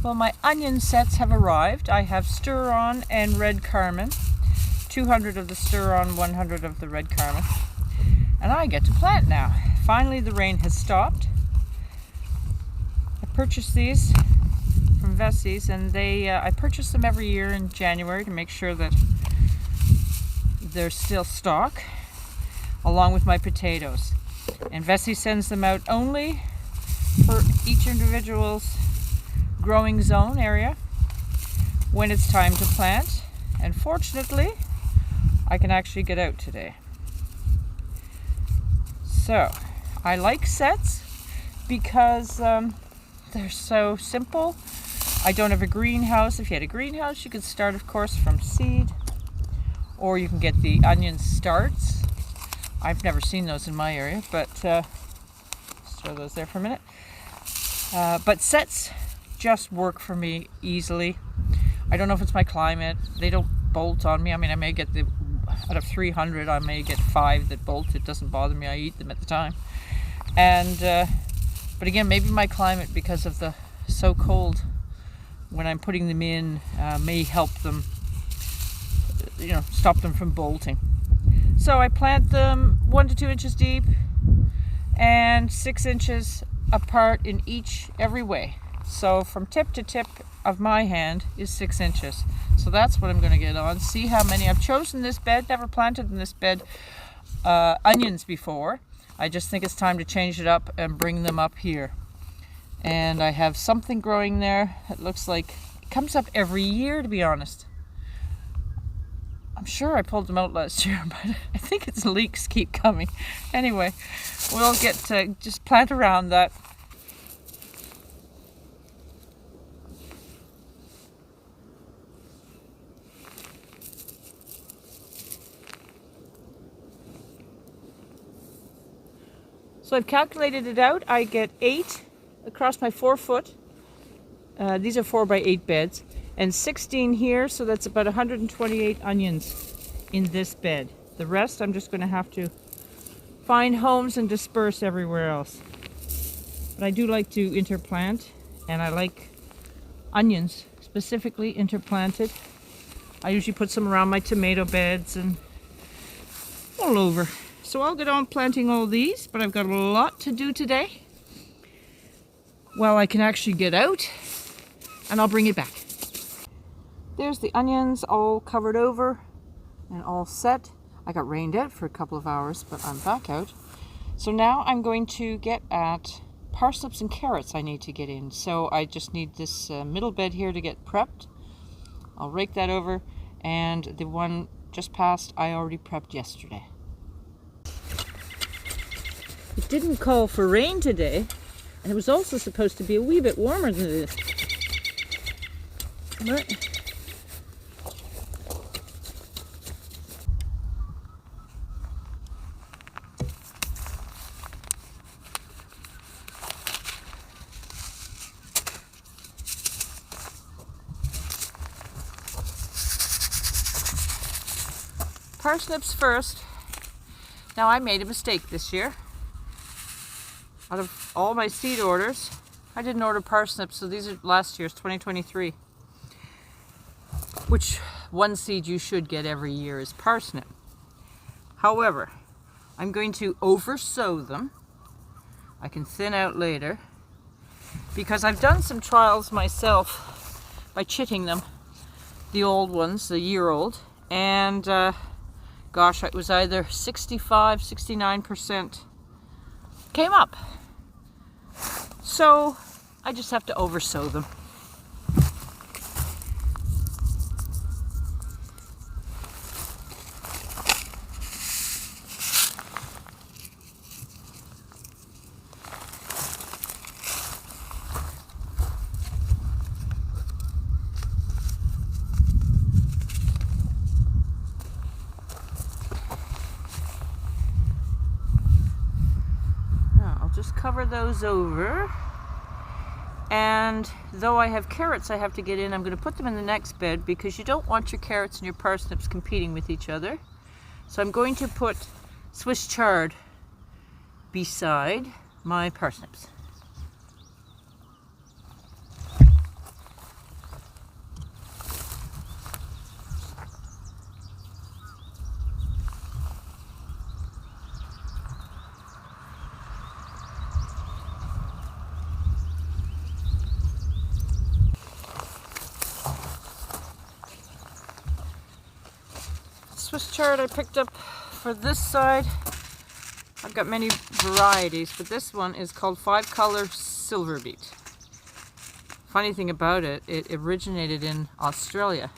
Well, my onion sets have arrived. I have stir-on and red carmine. 200 of the stir-on, 100 of the red carmine. And I get to plant now. Finally, the rain has stopped. I purchased these from Vessie's, and I purchase them every year in January to make sure that there's still stock, along with my potatoes. And Vessie sends them out only for each individual's growing zone area when it's time to plant, and fortunately I can actually get out today. So I like sets because they're so simple. I don't have a greenhouse. If you had a greenhouse, you could start, of course, from seed, or you can get the onion starts. I've never seen those in my area, but let's throw those there for a minute. But sets just work for me easily. I don't know if it's my climate. They don't bolt on me. I mean, I may get out of 300, I may get 5 that bolt. It doesn't bother me. I eat them at the time. And but again, maybe my climate, because of the so cold when I'm putting them in, may help them, stop them from bolting. So I plant them 1 to 2 inches deep and 6 inches apart in every way. So from tip to tip of my hand is 6 inches. So that's what I'm going to get on. See how many. I've chosen this bed, never planted in this bed onions before. I just think it's time to change it up and bring them up here. And I have something growing there. It looks like it comes up every year, to be honest. I'm sure I pulled them out last year, but I think its leaks keep coming. Anyway, we'll get to just plant around that. So I've calculated it out. I get 8 across my 4 foot. These are 4 by 8 beds, and 16 here, so that's about 128 onions in this bed. The rest I'm just going to have to find homes and disperse everywhere else. But I do like to interplant, and I like onions specifically interplanted. I usually put some around my tomato beds and all over. So I'll get on planting all these, but I've got a lot to do today. Well, I can actually get out, and I'll bring it back. There's the onions all covered over and all set. I got rained out for a couple of hours, but I'm back out. So now I'm going to get at parsnips and carrots I need to get in. So I just need this middle bed here to get prepped. I'll rake that over, and the one just past I already prepped yesterday. It didn't call for rain today, and it was also supposed to be a wee bit warmer than this. But parsnips first. Now, I made a mistake this year. Out of all my seed orders, I didn't order parsnips, so these are last year's, 2023. Which one seed you should get every year is parsnip. However, I'm going to oversow them. I can thin out later, because I've done some trials myself by chitting them, the old ones, the year-old, and gosh, it was either 65, 69% came up. So I just have to oversow them. Just cover those over, and though I have carrots I have to get in, I'm going to put them in the next bed because you don't want your carrots and your parsnips competing with each other. So I'm going to put Swiss chard beside my parsnips. Swiss chard I picked up for this side. I've got many varieties, but this one is called 5-color silver beet. Funny thing about it, it originated in Australia.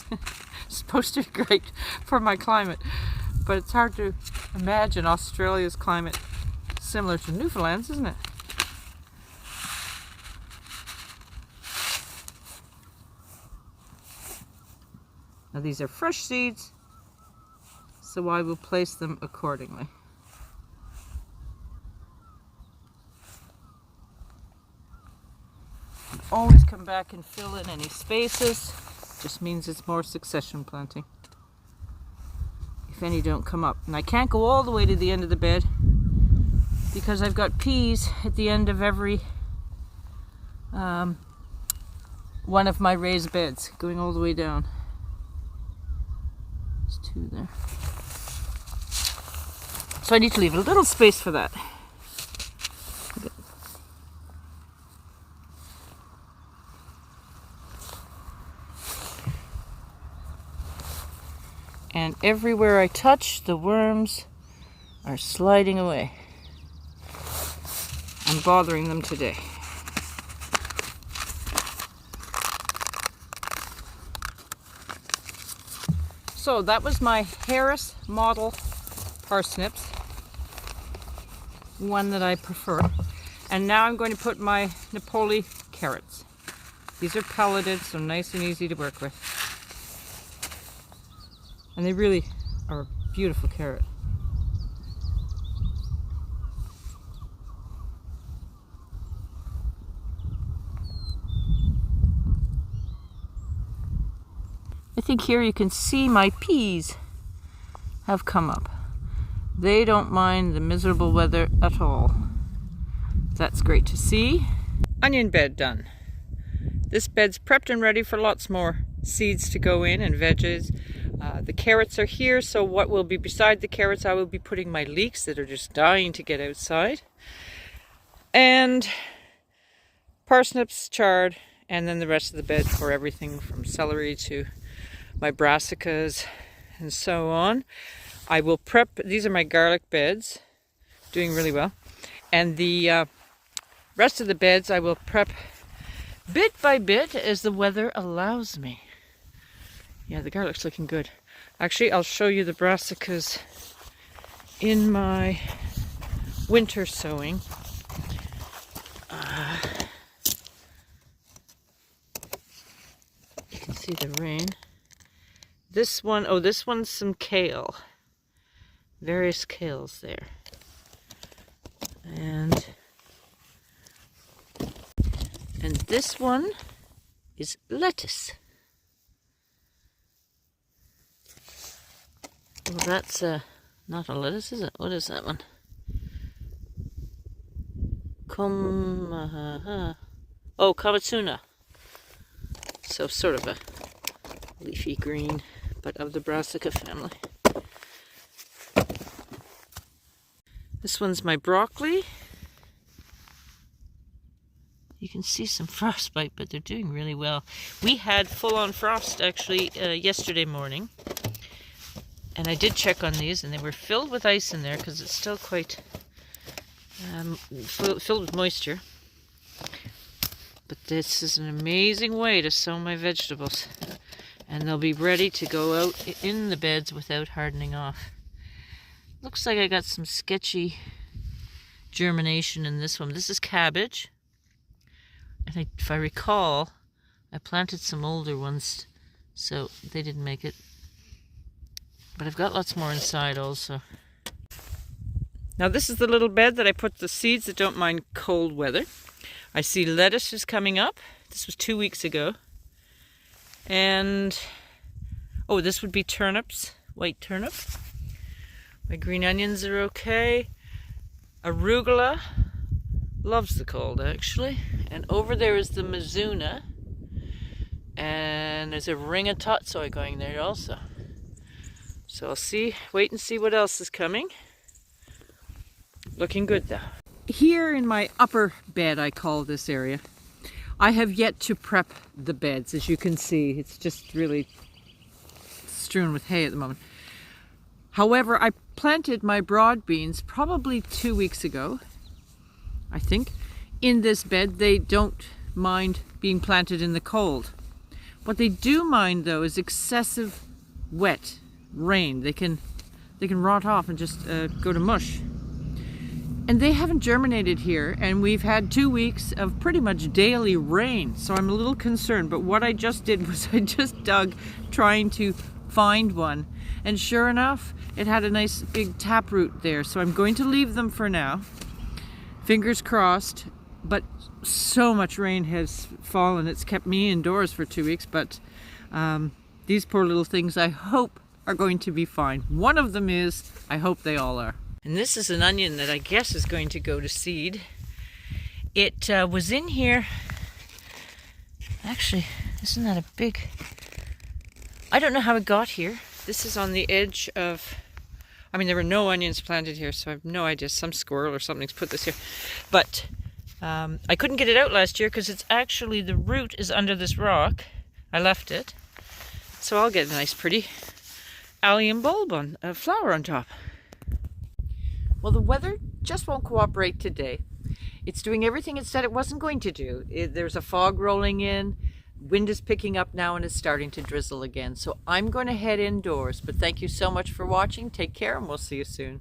It's supposed to be great for my climate, but it's hard to imagine Australia's climate similar to Newfoundland's, isn't it? Now these are fresh seeds, so I will place them accordingly. And always come back and fill in any spaces. Just means it's more succession planting. If any don't come up. And I can't go all the way to the end of the bed because I've got peas at the end of every one of my raised beds, going all the way down. There's 2 there. So I need to leave a little space for that. And everywhere I touch, the worms are sliding away. I'm bothering them today. So that was my Harris model parsnips, one that I prefer. And now I'm going to put my Napoli carrots. These are pelleted, so nice and easy to work with. And they really are a beautiful carrot. I think here you can see my peas have come up. They don't mind the miserable weather at all. That's great to see. Onion bed done. This bed's prepped and ready for lots more seeds to go in and veggies. The carrots are here, so what will be beside the carrots, I will be putting my leeks that are just dying to get outside. And parsnips, chard, and then the rest of the bed for everything from celery to my brassicas and so on. I will prep, these are my garlic beds, doing really well. And the rest of the beds I will prep bit by bit as the weather allows me. Yeah, the garlic's looking good. Actually, I'll show you the brassicas in my winter sowing. You can see the rain. This one, oh, this one's some kale. Various kales there. And this one is lettuce. Well, that's not a lettuce, is it? What is that one? Oh, Kawatsuna. So sort of a leafy green, but of the brassica family. This one's my broccoli. You can see some frostbite, but they're doing really well. We had full-on frost actually yesterday morning. And I did check on these, and they were filled with ice in there because it's still quite filled with moisture. But this is an amazing way to sow my vegetables. And they'll be ready to go out in the beds without hardening off. Looks like I got some sketchy germination in this one. This is cabbage. And if I recall, I planted some older ones, so they didn't make it. But I've got lots more inside also. Now this is the little bed that I put the seeds that don't mind cold weather. I see lettuce is coming up. This was 2 weeks ago. And, oh, this would be turnips, white turnip. My green onions are okay. Arugula, loves the cold actually. And over there is the Mizuna. And there's a ring of tatsoi going there also. So I'll wait and see what else is coming. Looking good though. Here in my upper bed, I call this area, I have yet to prep the beds. As you can see, it's just really strewn with hay at the moment. However, I planted my broad beans probably 2 weeks ago, I think, in this bed. They don't mind being planted in the cold. What they do mind though is excessive wet rain. They can rot off and just go to mush. And they haven't germinated here, and we've had 2 weeks of pretty much daily rain, so I'm a little concerned. But what I just did was I just dug trying to find one, and sure enough, it had a nice big taproot there. So I'm going to leave them for now, fingers crossed. But so much rain has fallen, it's kept me indoors for 2 weeks. But these poor little things, I hope, are going to be fine. One of them is. I hope they all are. And this is an onion that I guess is going to go to seed. It was in here. Actually, isn't that a big... I don't know how it got here. This is on the edge of... I mean, there were no onions planted here, so I have no idea. Some squirrel or something's put this here. But I couldn't get it out last year because it's actually, the root is under this rock. I left it. So I'll get a nice pretty allium bulb on, flower on top. Well, the weather just won't cooperate today. It's doing everything it said it wasn't going to do. There's a fog rolling in, wind is picking up now, and it's starting to drizzle again. So I'm going to head indoors, but thank you so much for watching. Take care, and we'll see you soon.